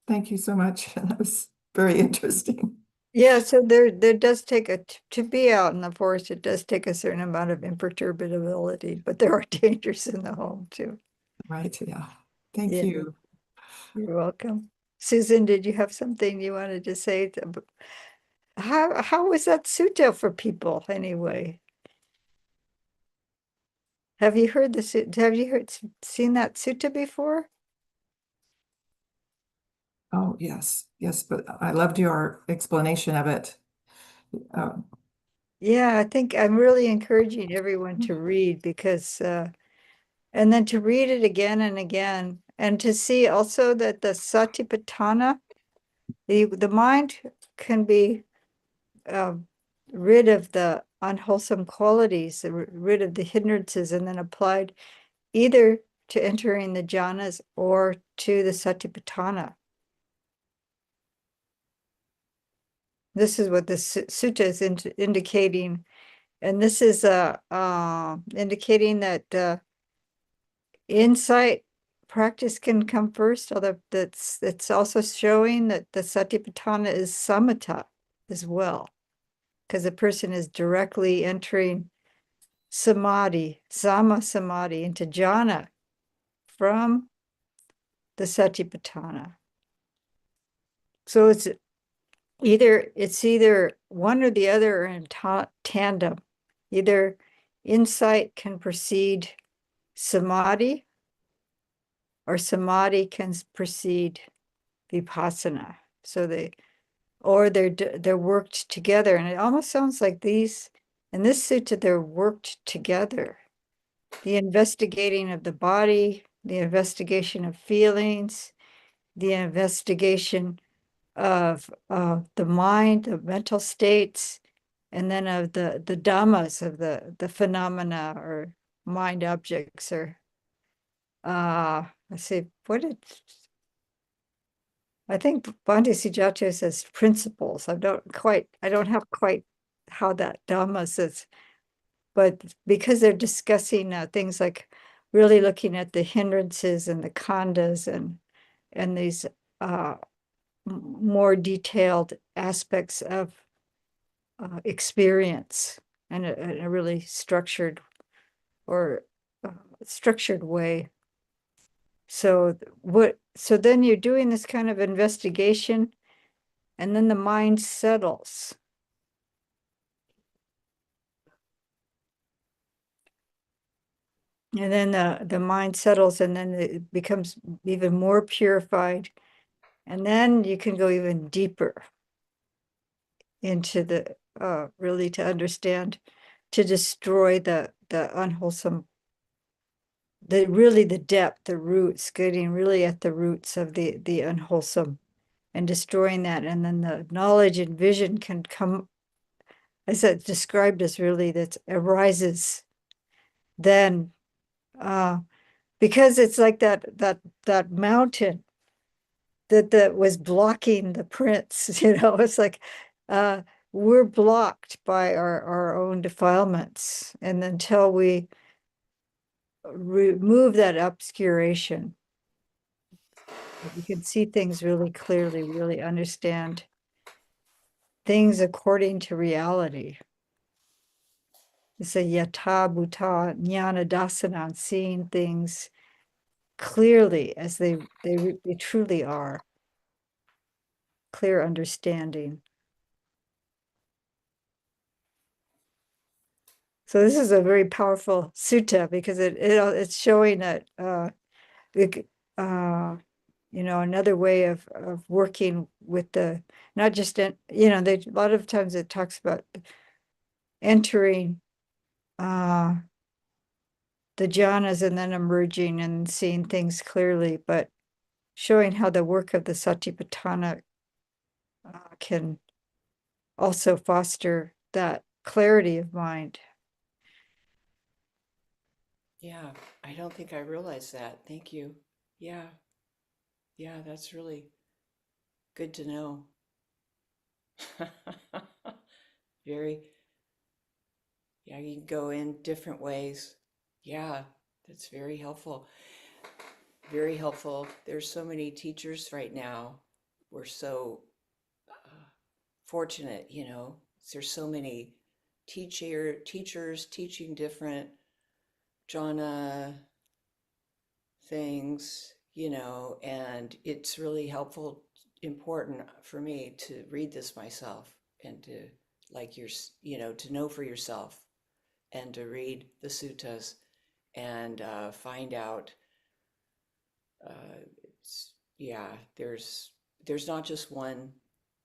Thank you so much. That was very interesting. yeah, so there does take to be out in the forest, it does take a certain amount of imperturbability, but there are dangers in the home too. Right. Yeah. Thank Yeah, you. you're welcome. Susan, did you have something you wanted to say? How was that sutta for people anyway? Have you heard have you seen that sutta before? Oh, yes, yes, but I loved your explanation of it. Um, Yeah, I think I'm really encouraging everyone to read because and then to read it again and again and to see also that the satipatthana, the mind can be uh, rid of the unwholesome qualities, rid of the hindrances, and then applied either to entering the jhanas or to the satipatthana. This is what the sutta is indicating, and this is indicating that insight practice can come first, although it's also showing that the satipatthana is samatha as well, because the person is directly entering samadhi, samadhi into jhana from the satipatthana. So it's either one or the other in tandem. Either insight can precede samadhi, or samadhi can precede vipassana. So they're worked together, and it almost sounds like these in this sutta they're worked together. The investigating of the body, the investigation of feelings, the investigation of the mind, the mental states, and then of the dhammas, of the phenomena or mind objects, or let's see, I think Bhante Sujato says principles. I don't have quite how that dhammas is, but because they're discussing things like really looking at the hindrances and the khandhas and these uh, more detailed aspects of experience in a really or uh, structured way. So then you're doing this kind of investigation, and then the mind settles. And then the mind settles, and then it becomes even more purified. And then you can go even deeper into the really to understand, to destroy the unwholesome, the depth, the roots, getting really at the roots of the unwholesome and destroying that. And then the knowledge and vision can come, as it's described as really that arises then, uh, because it's like that mountain that was blocking the prince, it's like uh we're blocked by our own defilements, and until we remove that obscuration, we can see things really clearly, really understand things according to reality. It's a yatha bhuta jnana dasanam, seeing things clearly as they truly are, clear understanding. So this is a very powerful sutta because it's showing that it, uh, another way of working with the, not just a lot of times it talks about entering uh the jhanas and then emerging and seeing things clearly, but showing how the work of the satipatthana can also foster that clarity of mind. Yeah, I don't think I realized that. Thank you. Yeah, yeah, that's really good to know. Very, yeah, you can go in different ways. Yeah, that's very helpful. Very helpful. There's so many teachers right now. We're so fortunate, There's so many teachers teaching different jhana things, and it's really helpful important for me to read this myself and to to know for yourself and to read the suttas and find out. Yeah, there's not just one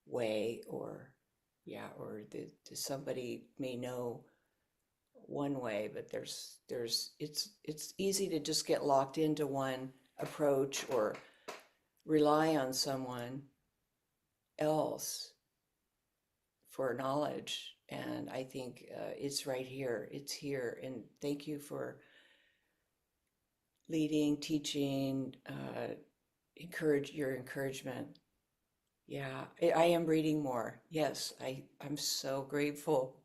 way, or yeah, or somebody may know one way, but it's easy to just get locked into one approach or rely on someone else for knowledge. And I think it's right here. It's here. And thank you for leading, teaching, your encouragement. Yeah, I am reading more. Yes, I'm so grateful.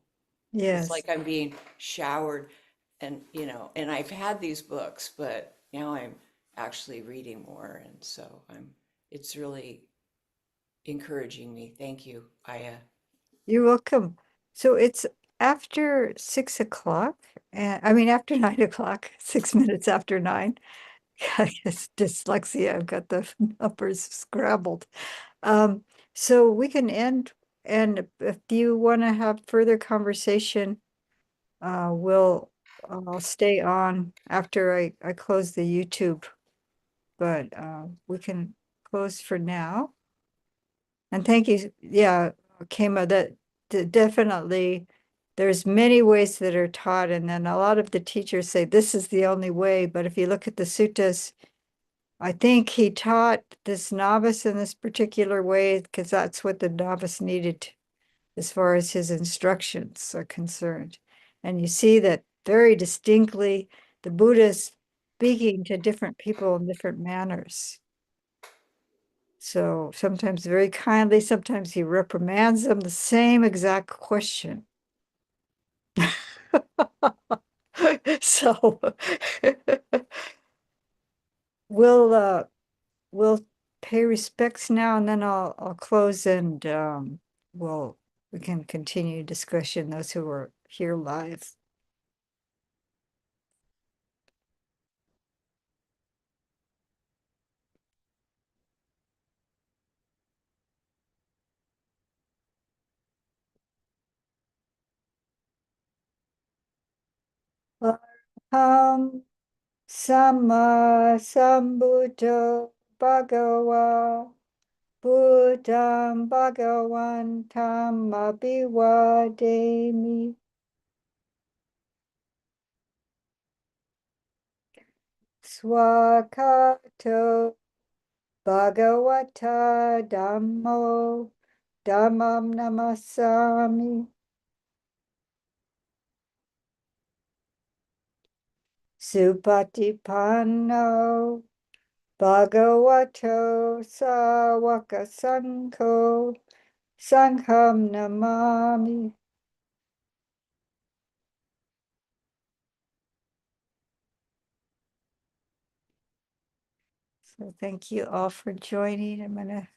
It's Yes. like I'm being showered, and and I've had these books, but now I'm actually reading more, and so it's really encouraging me. Thank you, Aya. You're welcome. So it's after 6 o'clock, and I mean after 9 o'clock, 6 minutes after nine. I guess dyslexia, I've got the numbers scrambled. Um, so we can end, and if you want to have further conversation, I'll stay on after I close the YouTube, but we can close for now. And thank you. Yeah, Kema, that definitely there's many ways that are taught, and then a lot of the teachers say this is the only way. But if you look at the suttas, I think he taught this novice in this particular way because that's what the novice needed as far as his instructions are concerned. And you see that very distinctly the Buddha is speaking to different people in different manners. So sometimes very kindly, sometimes he reprimands them the same exact question. So we'll pay respects now, and then I'll close, and we can continue discussion, those who are here live. Aham Sama Sambuddho Bhagava Buddham Bhagavantam Abhivademi. Swakato Bhagavata Dhammo Dhammam Namasami. Supatipanno Bhagavato Sawaka Sangho Sangham Namami. So thank you all for joining. I'm going to